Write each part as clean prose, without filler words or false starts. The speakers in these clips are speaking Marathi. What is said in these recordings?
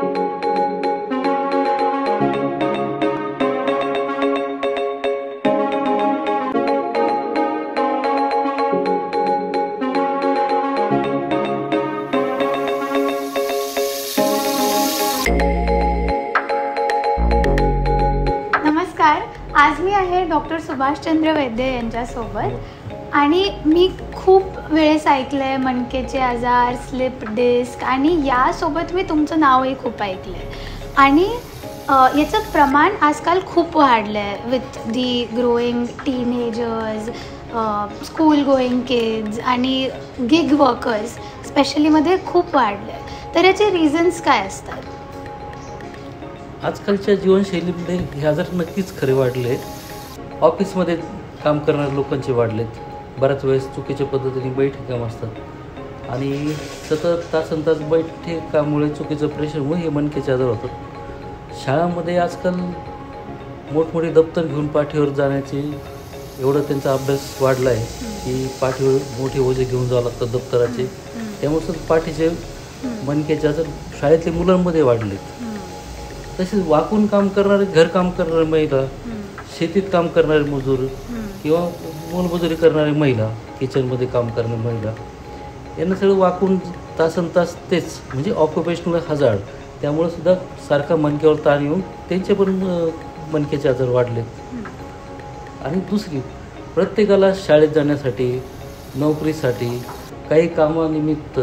नमस्कार, आज मी आहे डॉक्टर सुभाषचंद्र वैद्य यांच्यासोबत आणि मी खूप वेळेस ऐकलं आहे मणकेचे आजार, स्लिप डिस्क आणि यासोबत मी तुमचं नावही खूप ऐकलं आहे आणि याचं प्रमाण आजकाल खूप वाढलं आहे with the growing teenagers, school going kids आणि गिग वर्कर्स स्पेशलीमध्ये खूप वाढलं आहे. तर याचे रिझन्स काय असतात? आजकालच्या जीवनशैलीमध्ये हे आजार नक्कीच खरे वाढले आहेत. ऑफिसमध्ये काम करणाऱ्या लोकांचे वाढलेत. बऱ्याच वेळेस चुकीच्या पद्धतीने बैठे काम असतात आणि सतत तासनतास बैठे कामामुळे चुकीचं प्रेशरमुळे हे मणक्याचे आजार होतात. शाळांमध्ये आजकाल मोठमोठे दप्तर घेऊन पाठीवर जाण्याचे एवढं त्यांचा अभ्यास वाढला आहे की पाठीवर मोठे ओझे घेऊन जावं लागतं दप्तराचे. त्यामुळे सुद्धा पाठीचे मणक्याचे आजार शाळेतल्या मुलांमध्ये वाढलेत. तसेच वाकून काम करणारे, घरकाम करणारे महिला, शेतीत काम करणारे मजूर किंवा मोलमजुरी करणारी महिला, किचनमध्ये काम करणारी महिला, यांना सगळं वाकून तासनतास तेच म्हणजे ऑक्युपेशनल हजार्ड, त्यामुळे सुद्धा सारखा मणक्यावर ताण येऊन त्यांचे पण मणक्याचे आजार वाढलेत. आणि दुसरी, प्रत्येकाला शाळेत जाण्यासाठी, नोकरीसाठी, काही कामानिमित्त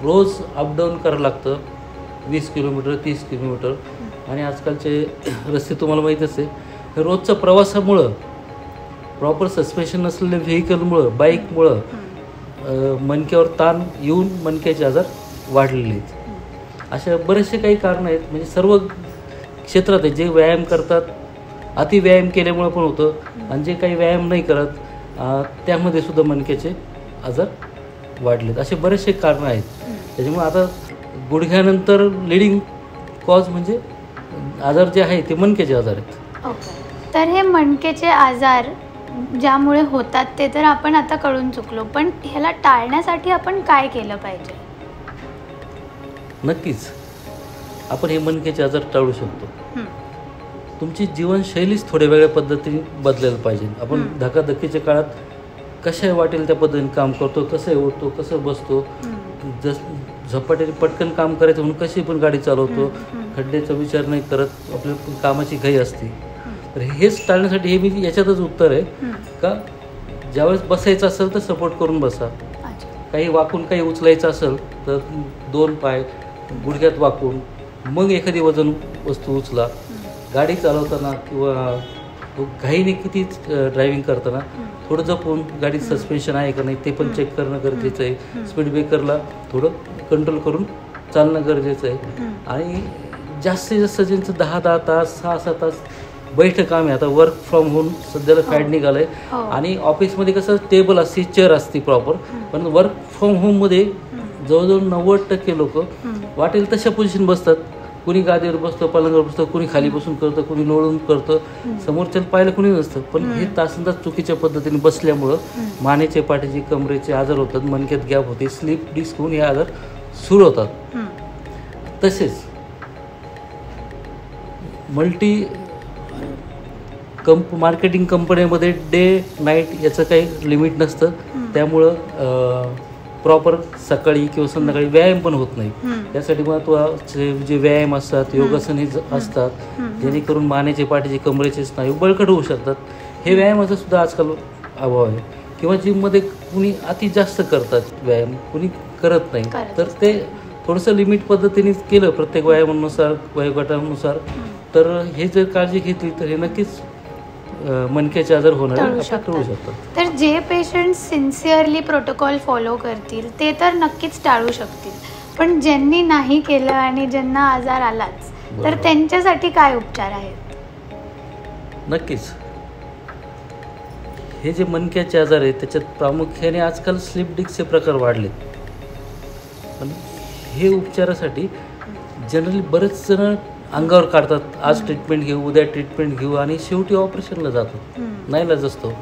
रोज अपडाऊन करावं लागतं 20 किलोमीटर 30 किलोमीटर. आणि आजकालचे रस्ते तुम्हाला माहीतच आहे. रोजच्या प्रवासामुळं, प्रॉपर सस्पेन्शन नसलेल्या व्हेकलमुळं, बाईकमुळं मणक्यावर ताण येऊन मणक्याचे आजार वाढलेले आहेत. अशा बरेचसे काही कारणं आहेत. म्हणजे सर्व क्षेत्रात आहे. जे व्यायाम करतात, अति व्यायाम केल्यामुळं पण होतं आणि जे काही व्यायाम नाही करत त्यामध्ये सुद्धा मणक्याचे आजार वाढलेत. असे बरेचसे कारणं आहेत. त्याच्यामुळे आता गुडघ्यानंतर लिडिंग कॉज म्हणजे आजार जे आहे ते मणक्याचे आजार आहेत. ओके, तर हे मणक्याचे आजार ज्यामुळे होतात ते तर आपण आता कळून चुकलो, पण ह्याला टाळण्यासाठी आपण काय केलं पाहिजे? नक्कीच आपण हे मणक्याचे आजार टाळू शकतो. तुमची जीवनशैलीच थोड्या वेगळ्या पद्धतीने बदलायला पाहिजे. आपण धकाधकीच्या काळात कशा वाटेल त्या पद्धतीने काम करतो, कसं उठतो, कसं बसतो, झपाट्याने पटकन काम करायचं म्हणून कशी पण गाडी चालवतो, खड्ड्याचा विचार नाही करत, आपल्या कामाची घाई असते. तर हेच टाळण्यासाठी हे मी याच्यातच उत्तर आहे का ज्यावेळेस बसायचं असेल तर सपोर्ट करून बसा. काही वाकून काही उचलायचं असेल तर 2 पाय गुडघ्यात वाकून मग एखादी वजन वस्तू उचला. गाडी चालवताना किंवा घाईने किती ड्रायव्हिंग करताना थोडं जपून, गाडी सस्पेन्शन आहे का नाही ते पण चेक करणं गरजेचं आहे. स्पीड ब्रेकरला थोडं कंट्रोल करून चालणं गरजेचं आहे. आणि जास्तीत जास्त ज्यांचं 10-10 तास 6-6 तास बैठं काम आहे, आता वर्क फ्रॉम होम सध्याला फॅड निघालं आहे आणि ऑफिसमध्ये कसं टेबल असते, चेअर असते प्रॉपर, पण वर्क फ्रॉम होममध्ये जवळजवळ 90% लोक वाटेल तशा पोझिशन बसतात. कुणी गादीवर बसतं, पलंगावर बसतं, कुणी खाली बसून करतं, कुणी लोळून करतं, समोरच्याला पाहायला कुणी नसतं. पण हे तासंतास चुकीच्या पद्धतीने बसल्यामुळं मानेचे, पाठीचे, कमरेचे आजार होतात, मणक्यात गॅप होते, स्लिप डिस्क होऊन हे आजार सुरू होतात. तसेच मार्केटिंग कंपन्यांमध्ये डे नाईट याचं काही लिमिट नसतं. त्यामुळं प्रॉपर सकाळी किंवा संध्याकाळी व्यायाम पण होत नाही. त्यासाठी महत्त्वाचे जे व्यायाम असतात, योगासने असतात, जेणेकरून मानेचे, पाठीचे, कमरेचे स्नायू बळकट होऊ शकतात. हे व्यायामाचा सुद्धा आजकाल अभाव आहे. किंवा जिममध्ये कुणी अति जास्त करतात व्यायाम, कुणी करत नाही. तर ते थोडंसं लिमिट पद्धतीने केलं प्रत्येक व्यायामानुसार, वयोगटानुसार, तर हे जर काळजी घेतली तर हे नक्कीच मणक्याचे आजार होणार टाळू शकतात. तर जे पेशंट सिन्सिअरली प्रोटोकॉल फॉलो करतील ते तर नक्कीच टाळू शकतील, पण ज्यांनी नाही केलं आणि ज्यांना आजार आलाच तर त्यांच्यासाठी काय उपचार आहेत? नक्कीच हे जे मणक्याचे आजार आहेत त्याच्यात प्रामुख्याने आजकाल स्लिप डिस्कचे प्रकार वाढलेत. पण हे उपचारासाठी जनरली बरेच जण अंगावर काढतात. आज ट्रीटमेंट घेऊ, उद्या ट्रीटमेंट घेऊ आणि शेवटी ऑपरेशनला जातात. नाईलाज असतो.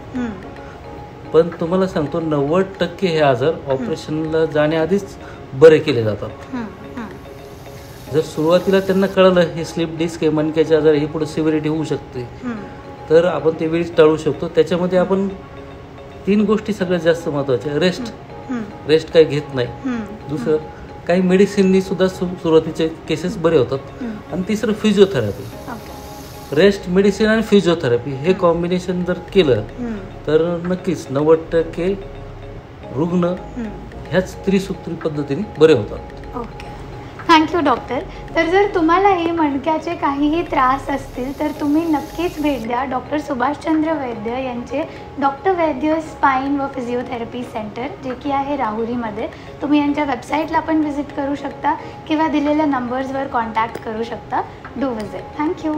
पण तुम्हाला सांगतो 90% हे आजार ऑपरेशनला जाण्याआधीच बरे केले जातात. जर सुरुवातीला त्यांना कळलं हे स्लिप डिस्क आहे, मणक्याचे आजार, ही पुढे सिव्हिरिटी होऊ शकते, तर आपण ते वेळीच टाळू शकतो. त्याच्यामध्ये आपण 3 गोष्टी सगळ्यात जास्त महत्त्वाच्या. रेस्ट काही घेत नाही. दुसरं, काही मेडिसिननी सुद्धा सुरुवातीचे केसेस बरे होतात. आणि तिसरं, फिजिओथेरपी. रेस्ट, मेडिसिन आणि फिजिओथेरपी हे कॉम्बिनेशन जर केलं तर नक्कीच 90% रुग्ण ह्याच त्रिसूत्री पद्धतीने बरे होतात. Okay, thank you doctor. तर जर तुम्हालाही मणक्याचे काहीही त्रास असतील तर तुम्ही नक्कीच भेट द्या डॉक्टर सुभाषचंद्र वैद्य यांचे डॉक्टर वैद्य स्पाईन व फिजिओथेरपी सेंटर, जे की आहे राहुरीमध्ये. तुम्ही यांच्या वेबसाईटला पण व्हिजिट करू शकता किंवा दिलेल्या नंबर्सवर कॉन्टॅक्ट करू शकता. Do visit. थँक्यू.